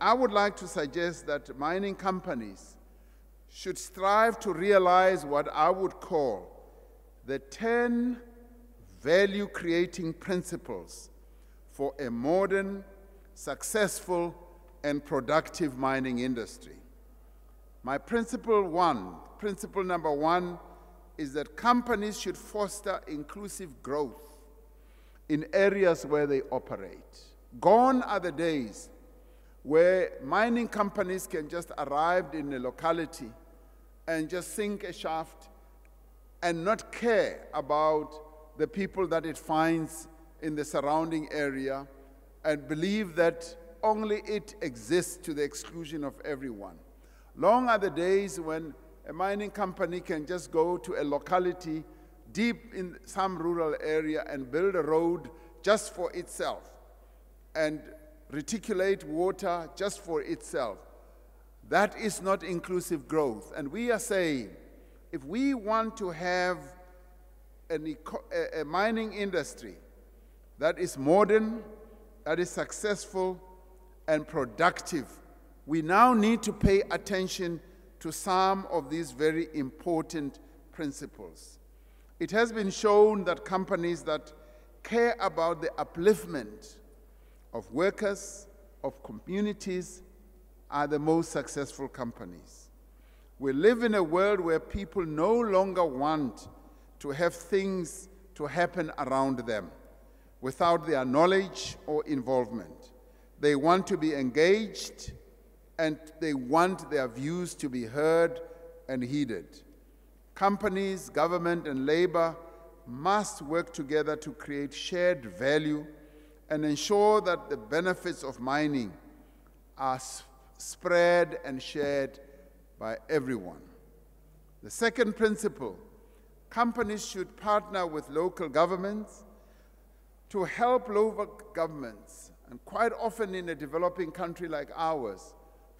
I would like to suggest that mining companies should strive to realize what I would call the 10 value-creating principles for a modern, successful, and productive mining industry. My principle number one, is that companies should foster inclusive growth in areas where they operate. Gone are the days where mining companies can just arrive in a locality and just sink a shaft and not care about the people that it finds in the surrounding area and believe that only it exists to the exclusion of everyone. Long are the days when a mining company can just go to a locality deep in some rural area and build a road just for itself and reticulate water just for itself. That is not inclusive growth. And we are saying, if we want to have a mining industry that is modern, that is successful and productive, we now need to pay attention to some of these very important principles. It has been shown that companies that care about the upliftment of workers, of communities, are the most successful companies. We live in a world where people no longer want to have things to happen around them without their knowledge or involvement. They want to be engaged, and they want their views to be heard and heeded. Companies, government, and labor must work together to create shared value and ensure that the benefits of mining are spread and shared by everyone. The second principle, companies should partner with local governments to help local governments, and quite often in a developing country like ours,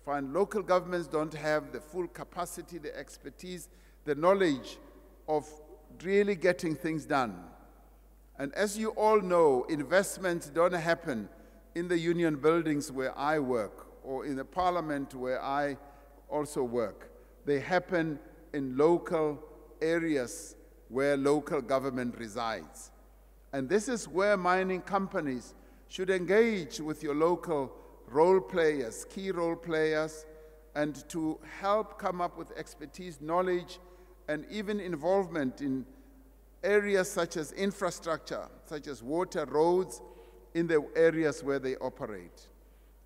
find local governments don't have the full capacity, the expertise, the knowledge of really getting things done. And as you all know, investments don't happen in the union buildings where I work or in the parliament where I also work. They happen in local areas where local government resides. And this is where mining companies should engage with your local role players, key role players, and to help come up with expertise, knowledge, and even involvement in areas such as infrastructure, such as water, roads, in the areas where they operate.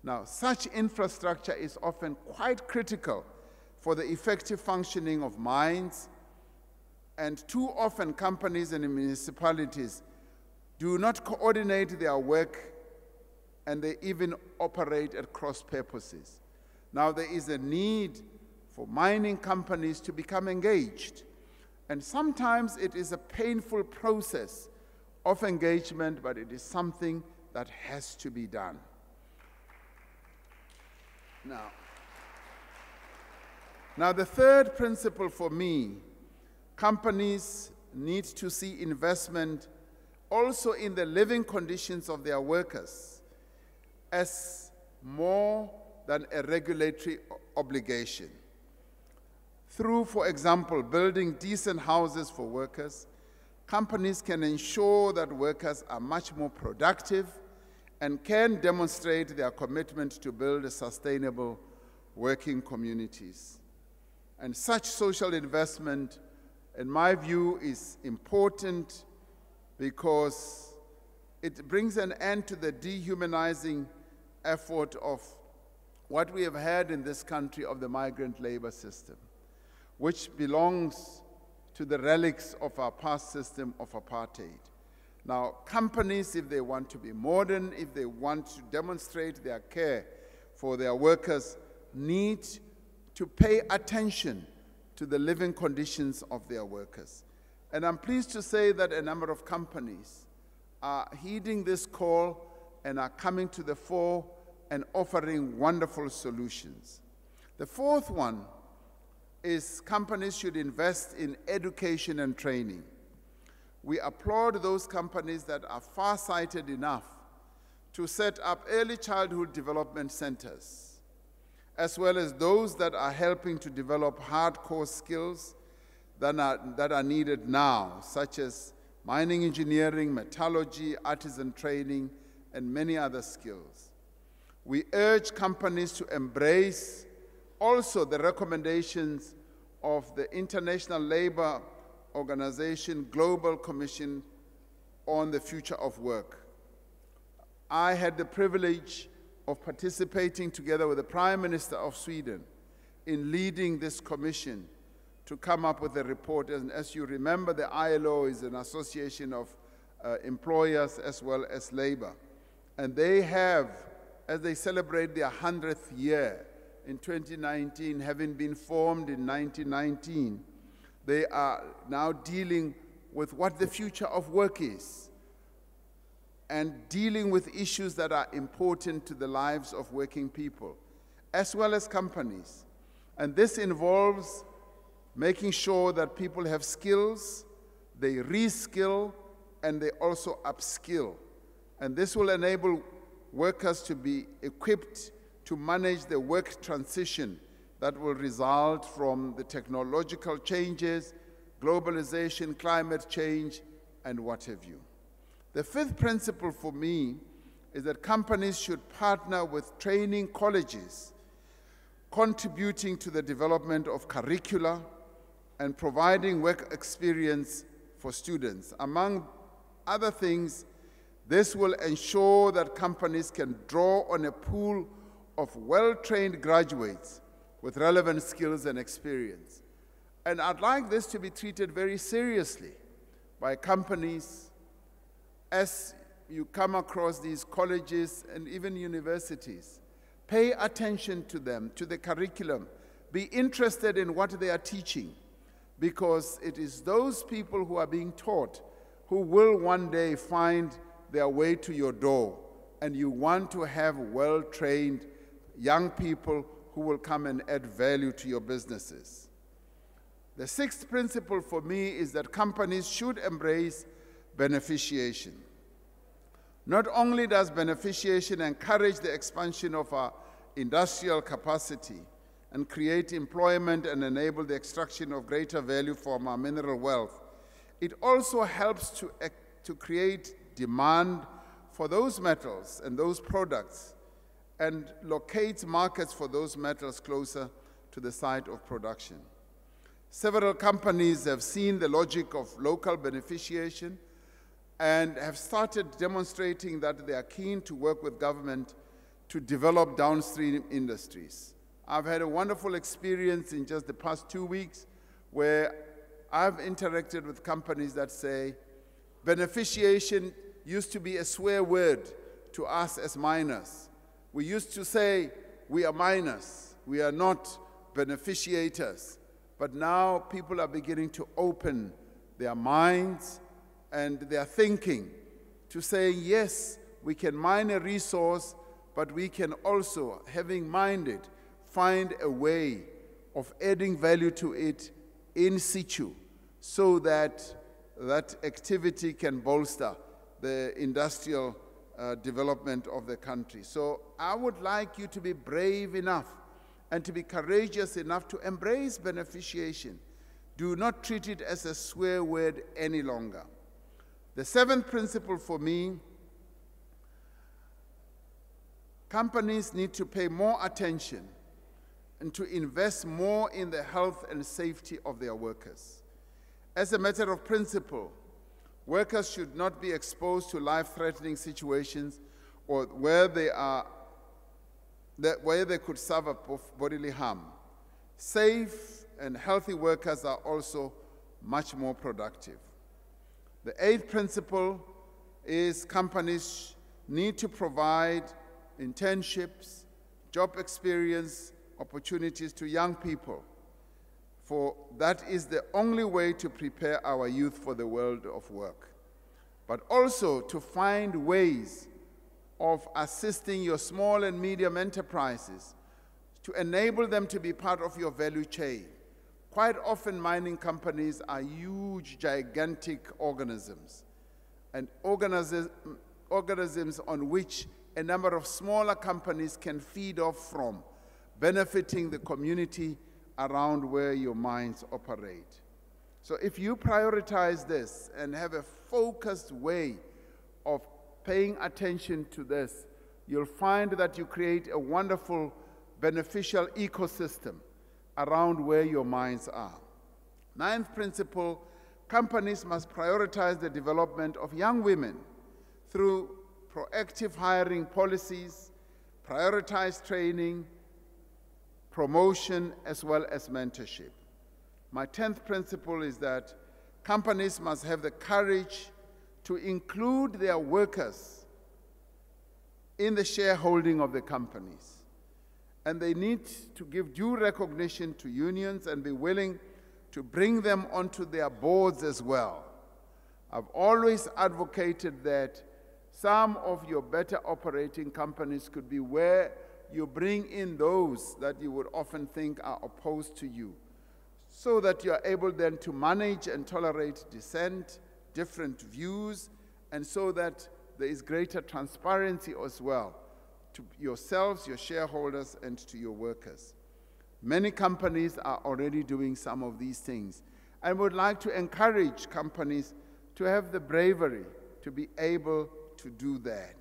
Now, such infrastructure is often quite critical for the effective functioning of mines, and too often companies and municipalities do not coordinate their work, and they even operate at cross purposes. Now there is a need for mining companies to become engaged, and sometimes it is a painful process of engagement, but it is something that has to be done. Now the third principle for me, companies need to see investment also in the living conditions of their workers as more than a regulatory obligation. Through, for example, building decent houses for workers, companies can ensure that workers are much more productive and can demonstrate their commitment to build sustainable working communities. And such social investment, in my view, is important because it brings an end to the dehumanizing effort of what we have had in this country of the migrant labor system, which belongs to the relics of our past system of apartheid. Now, companies, if they want to be modern, if they want to demonstrate their care for their workers, need to pay attention to the living conditions of their workers. And I'm pleased to say that a number of companies are heeding this call and are coming to the fore and offering wonderful solutions. The fourth one is companies should invest in education and training. We applaud those companies that are far-sighted enough to set up early childhood development centers as well as those that are helping to develop hardcore skills that are needed now, such as mining engineering, metallurgy, artisan training, and many other skills. We urge companies to embrace also the recommendations of the International Labour Organization Global Commission on the Future of Work. I had the privilege of participating together with the Prime Minister of Sweden in leading this commission to come up with a report. And as you remember, the ILO is an association of employers as well as labor. And they have, as they celebrate their 100th year in 2019, having been formed in 1919, they are now dealing with what the future of work is and dealing with issues that are important to the lives of working people, as well as companies. And this involves making sure that people have skills, they reskill, and they also upskill. And this will enable workers to be equipped to manage the work transition that will result from the technological changes, globalization, climate change, and what have you. The fifth principle for me is that companies should partner with training colleges, contributing to the development of curricula and providing work experience for students. Among other things, this will ensure that companies can draw on a pool of well-trained graduates with relevant skills and experience. And I'd like this to be treated very seriously by companies as you come across these colleges and even universities. Pay attention to them, to the curriculum. Be interested in what they are teaching, because it is those people who are being taught who will one day find their way to your door, and you want to have well-trained young people who will come and add value to your businesses. The sixth principle for me is that companies should embrace beneficiation. Not only does beneficiation encourage the expansion of our industrial capacity and create employment and enable the extraction of greater value from our mineral wealth, it also helps to create demand for those metals and those products and locates markets for those metals closer to the site of production. Several companies have seen the logic of local beneficiation and have started demonstrating that they are keen to work with government to develop downstream industries. I've had a wonderful experience in just the past 2 weeks where I've interacted with companies that say beneficiation used to be a swear word to us as miners. We used to say, we are miners, we are not beneficiators. But now people are beginning to open their minds and their thinking to say, yes, we can mine a resource, but we can also, having mined it, find a way of adding value to it in situ so that that activity can bolster the industrial development of the country. So I would like you to be brave enough and to be courageous enough to embrace beneficiation. Do not treat it as a swear word any longer. The seventh principle for me, companies need to pay more attention and to invest more in the health and safety of their workers. As a matter of principle, workers should not be exposed to life-threatening situations or where they could suffer bodily harm. Safe and healthy workers are also much more productive. The eighth principle is companies need to provide internships, job experience, opportunities to young people, for that is the only way to prepare our youth for the world of work. But also to find ways of assisting your small and medium enterprises to enable them to be part of your value chain. Quite often mining companies are huge, gigantic organisms, and organisms on which a number of smaller companies can feed off from, benefiting the community around where your mines operate. So if you prioritize this and have a focused way of paying attention to this, you'll find that you create a wonderful, beneficial ecosystem around where your mines are. Ninth principle, companies must prioritize the development of young women through proactive hiring policies, prioritize training, promotion, as well as mentorship. My 10th principle is that companies must have the courage to include their workers in the shareholding of the companies. And they need to give due recognition to unions and be willing to bring them onto their boards as well. I've always advocated that some of your better operating companies could be where you bring in those that you would often think are opposed to you, so that you are able then to manage and tolerate dissent, different views, and so that there is greater transparency as well to yourselves, your shareholders, and to your workers. Many companies are already doing some of these things, and would like to encourage companies to have the bravery to be able to do that.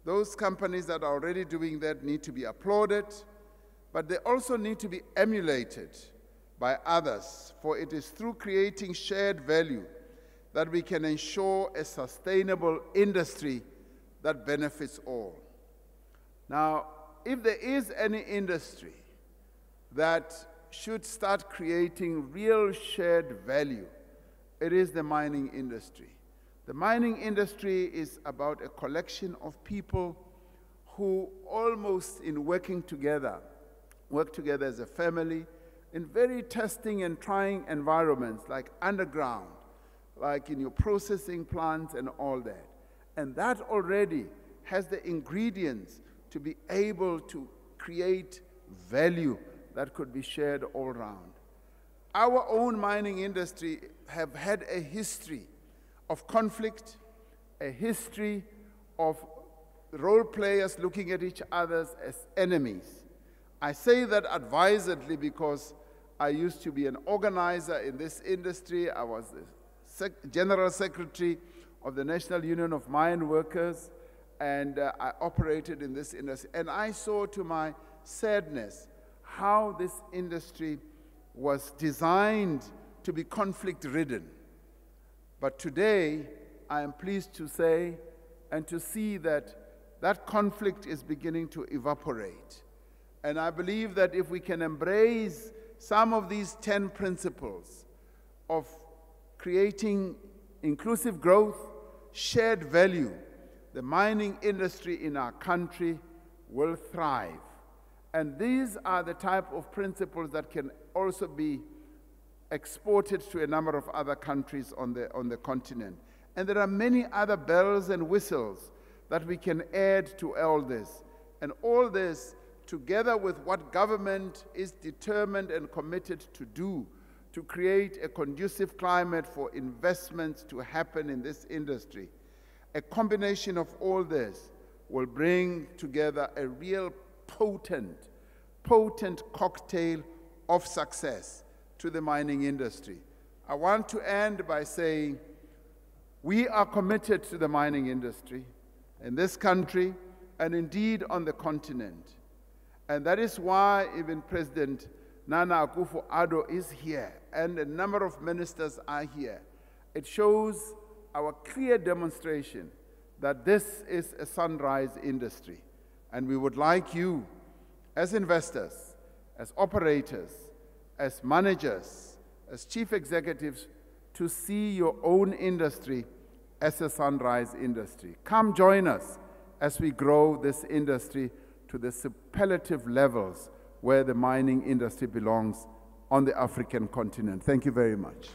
Those companies that are already doing that need to be applauded, but they also need to be emulated by others, for it is through creating shared value that we can ensure a sustainable industry that benefits all. Now, if there is any industry that should start creating real shared value, it is the mining industry. The mining industry is about a collection of people who almost in working together, work together as a family in very testing and trying environments like underground, like in your processing plants and all that. And that already has the ingredients to be able to create value that could be shared all around. Our own mining industry have had a history of conflict, a history of role players looking at each other as enemies. I say that advisedly because I used to be an organizer in this industry. I was the General Secretary of the National Union of Mine Workers, and I operated in this industry. And I saw to my sadness how this industry was designed to be conflict-ridden. But today, I am pleased to say and to see that that conflict is beginning to evaporate. And I believe that if we can embrace some of these 10 principles of creating inclusive growth, shared value, the mining industry in our country will thrive. And these are the type of principles that can also be exported to a number of other countries on the continent. And there are many other bells and whistles that we can add to all this. And all this, together with what government is determined and committed to do to create a conducive climate for investments to happen in this industry, a combination of all this will bring together a real potent cocktail of success to the mining industry. I want to end by saying we are committed to the mining industry in this country and indeed on the continent. And that is why even President Nana Akufo-Addo is here and a number of ministers are here. It shows our clear demonstration that this is a sunrise industry. And we would like you, as investors, as operators, as managers, as chief executives, to see your own industry as a sunrise industry. Come join us as we grow this industry to the superlative levels where the mining industry belongs on the African continent. Thank you very much.